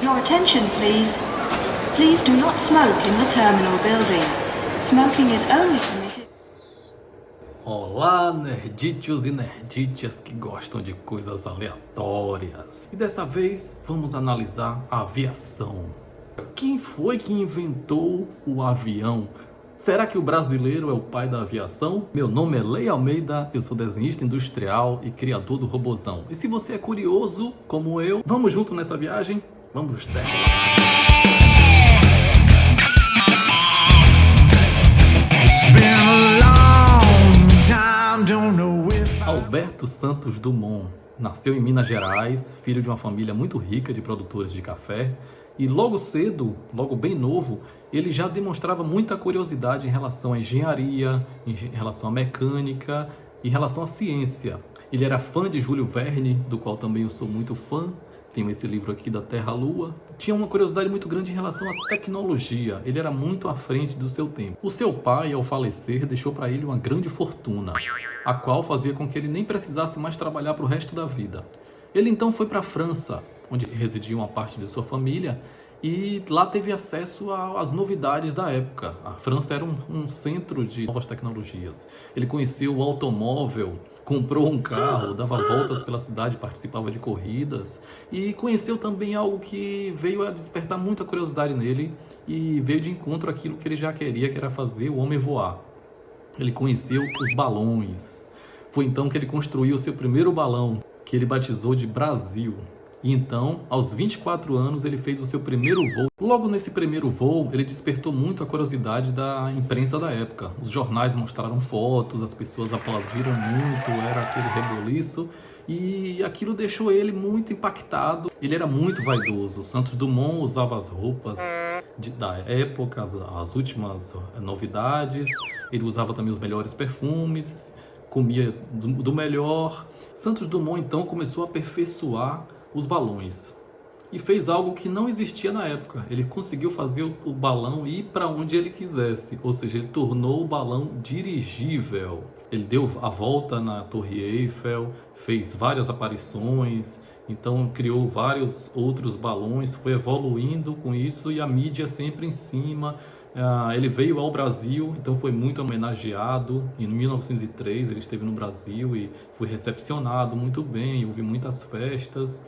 Your attention, please. Please do not smoke in the terminal building. Smoking is only permitted. Olá, nerditos e nerditias que gostam de coisas aleatórias. E dessa vez vamos analisar a aviação. Quem foi que inventou o avião? Será que o brasileiro é o pai da aviação? Meu nome é Lei Almeida, eu sou desenhista industrial e criador do Robozão. E se você é curioso, como eu, vamos junto nessa viagem? Vamos os testes. Alberto Santos Dumont nasceu em Minas Gerais, filho de uma família muito rica de produtores de café, e logo cedo, logo bem novo, ele já demonstrava muita curiosidade em relação à engenharia, em relação à mecânica, em relação à ciência. Ele era fã de Júlio Verne, do qual também eu sou muito fã. Tenho esse livro aqui da Terra à Lua. Tinha uma curiosidade muito grande em relação à tecnologia. Ele era muito à frente do seu tempo. O seu pai, ao falecer, deixou para ele uma grande fortuna, a qual fazia com que ele nem precisasse mais trabalhar para o resto da vida. Ele então foi para a França, onde residia uma parte de sua família, e lá teve acesso às novidades da época. A França era um centro de novas tecnologias. Ele conheceu o automóvel, comprou um carro, dava voltas pela cidade, participava de corridas, e conheceu também algo que veio a despertar muita curiosidade nele e veio de encontro àquilo que ele já queria, que era fazer o homem voar. Ele conheceu os balões. Foi então que ele construiu o seu primeiro balão, que ele batizou de Brasil. E então, aos 24 anos, ele fez o seu primeiro voo. Logo nesse primeiro voo, ele despertou muito a curiosidade da imprensa da época. Os jornais mostraram fotos, as pessoas aplaudiram muito, era aquele reboliço. E aquilo deixou ele muito impactado. Ele era muito vaidoso. Santos Dumont usava as roupas da época, as últimas novidades. Ele usava também os melhores perfumes, comia do melhor. Santos Dumont, então, começou a aperfeiçoar os balões e fez algo que não existia na época. Ele conseguiu fazer o balão ir para onde ele quisesse, ou seja, ele tornou o balão dirigível. Ele deu a volta na Torre Eiffel, fez várias aparições, então criou vários outros balões, foi evoluindo com isso e a mídia sempre em cima. Ele veio ao Brasil, então foi muito homenageado. Em 1903 ele esteve no Brasil e foi recepcionado muito bem, houve muitas festas.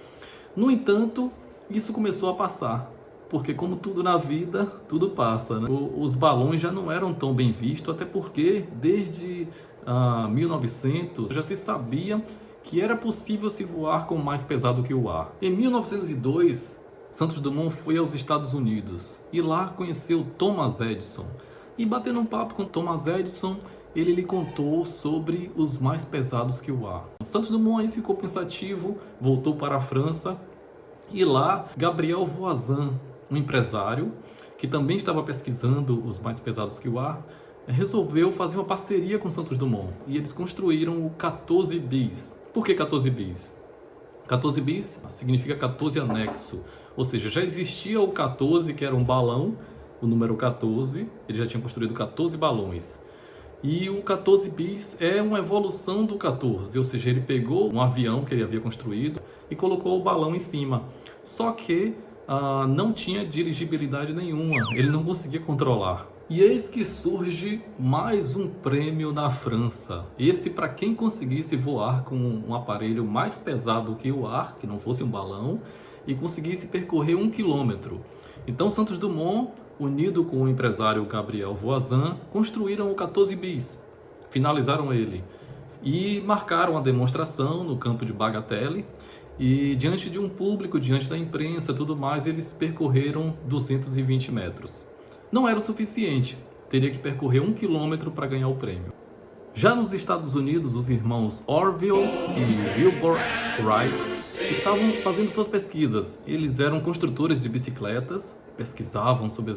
No entanto, isso começou a passar, porque como tudo na vida, tudo passa, né? Os balões já não eram tão bem vistos, até porque desde 1900 já se sabia que era possível se voar com mais pesado que o ar. Em 1902, Santos Dumont foi aos Estados Unidos e lá conheceu Thomas Edison. E batendo um papo com Thomas Edison, ele lhe contou sobre os mais pesados que o ar. Santos Dumont aí ficou pensativo, voltou para a França e lá Gabriel Voisin, um empresário que também estava pesquisando os mais pesados que o ar, resolveu fazer uma parceria com Santos Dumont e eles construíram o 14 bis. Por que 14 bis? 14 bis significa 14 anexo, ou seja, já existia o 14, que era um balão, o número 14, ele já tinha construído 14 balões. E o 14 bis é uma evolução do 14, ou seja, ele pegou um avião que ele havia construído e colocou o balão em cima. Só que não tinha dirigibilidade nenhuma, ele não conseguia controlar. E eis que surge mais um prêmio na França. Esse para quem conseguisse voar com um aparelho mais pesado que o ar, que não fosse um balão, e conseguisse percorrer 1 quilômetro. Então Santos Dumont, unido com o empresário Gabriel Voisin, construíram o 14 bis, finalizaram ele e marcaram a demonstração no campo de Bagatelle e diante de um público, diante da imprensa e tudo mais, eles percorreram 220 metros. Não era o suficiente, teria que percorrer 1 quilômetro para ganhar o prêmio. Já nos Estados Unidos, os irmãos Orville e Wilbur Wright estavam fazendo suas pesquisas. Eles eram construtores de bicicletas, pesquisavam sobre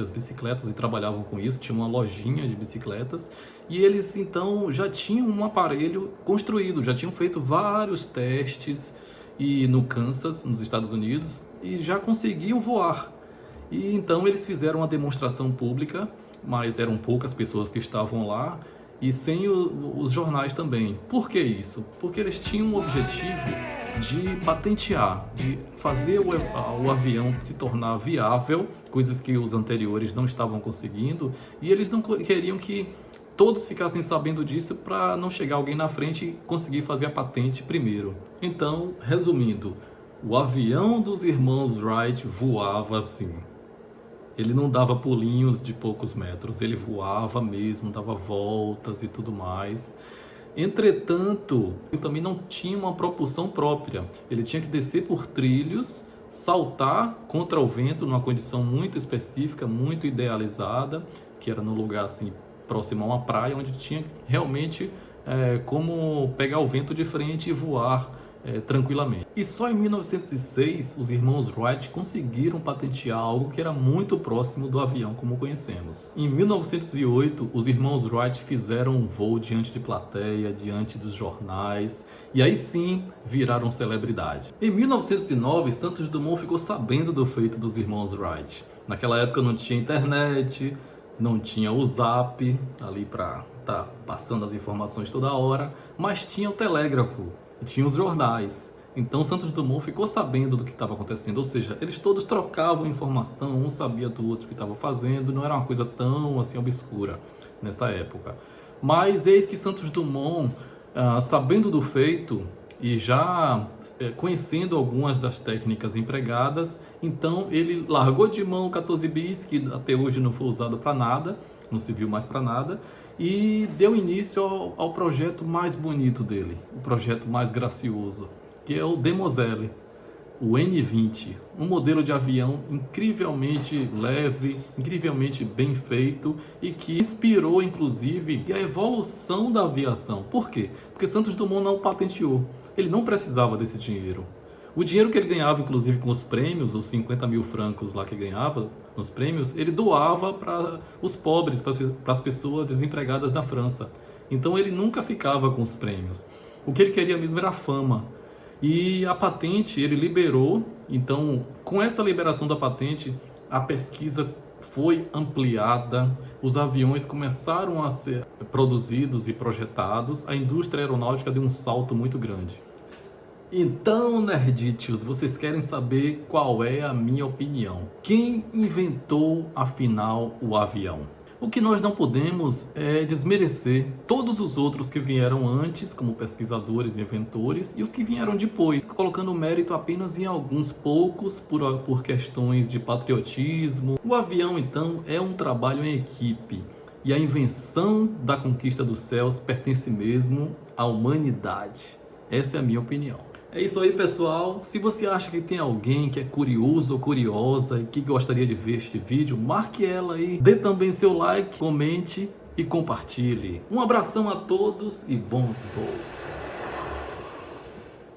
as bicicletas e trabalhavam com isso, tinham uma lojinha de bicicletas, e eles então já tinham um aparelho construído, já tinham feito vários testes no Kansas, nos Estados Unidos, e já conseguiam voar. E então eles fizeram uma demonstração pública, mas eram poucas pessoas que estavam lá, e sem os jornais também. Por que isso? Porque eles tinham um objetivo de patentear, de fazer o avião se tornar viável, coisas que os anteriores não estavam conseguindo, e eles não queriam que todos ficassem sabendo disso para não chegar alguém na frente e conseguir fazer a patente primeiro. Então, resumindo, o avião dos irmãos Wright voava assim. Ele não dava pulinhos de poucos metros, ele voava mesmo, dava voltas e tudo mais. Entretanto, ele também não tinha uma propulsão própria. Ele tinha que descer por trilhos, saltar contra o vento numa condição muito específica, muito idealizada, que era num lugar assim próximo a uma praia, onde tinha realmente como pegar o vento de frente e voar tranquilamente. E só em 1906 os irmãos Wright conseguiram patentear algo que era muito próximo do avião como conhecemos. Em 1908 os irmãos Wright fizeram um voo diante de plateia, diante dos jornais, e aí sim viraram celebridade. Em 1909 Santos Dumont ficou sabendo do feito dos irmãos Wright. Naquela época não tinha internet, não tinha o Zap ali para estar passando as informações toda hora, mas tinha o telégrafo. E tinha os jornais. Então Santos Dumont ficou sabendo do que estava acontecendo, ou seja, eles todos trocavam informação, um sabia do outro o que estava fazendo, não era uma coisa tão assim obscura nessa época. Mas eis que Santos Dumont, sabendo do feito e já conhecendo algumas das técnicas empregadas, então ele largou de mão o 14 bis, que até hoje não foi usado para nada, não se viu mais para nada, e deu início ao projeto mais bonito dele, o projeto mais gracioso, que é o Demoiselle, o N-20, um modelo de avião incrivelmente leve, incrivelmente bem feito e que inspirou inclusive a evolução da aviação. Por quê? Porque Santos Dumont não patenteou, ele não precisava desse dinheiro. O dinheiro que ele ganhava, inclusive com os prêmios, os 50 mil francos lá que ganhava nos prêmios, ele doava para os pobres, para as pessoas desempregadas da França. Então ele nunca ficava com os prêmios. O que ele queria mesmo era fama. E a patente ele liberou, então com essa liberação da patente, a pesquisa foi ampliada, os aviões começaram a ser produzidos e projetados, a indústria aeronáutica deu um salto muito grande. Então, nerditos, vocês querem saber qual é a minha opinião? Quem inventou, afinal, o avião? O que nós não podemos é desmerecer todos os outros que vieram antes, como pesquisadores e inventores, e os que vieram depois, colocando mérito apenas em alguns poucos por questões de patriotismo. O avião, então, é um trabalho em equipe, e a invenção da conquista dos céus pertence mesmo à humanidade. Essa é a minha opinião. É isso aí, pessoal. Se você acha que tem alguém que é curioso ou curiosa e que gostaria de ver este vídeo, marque ela aí, dê também seu like, comente e compartilhe. Um abração a todos e bons voos!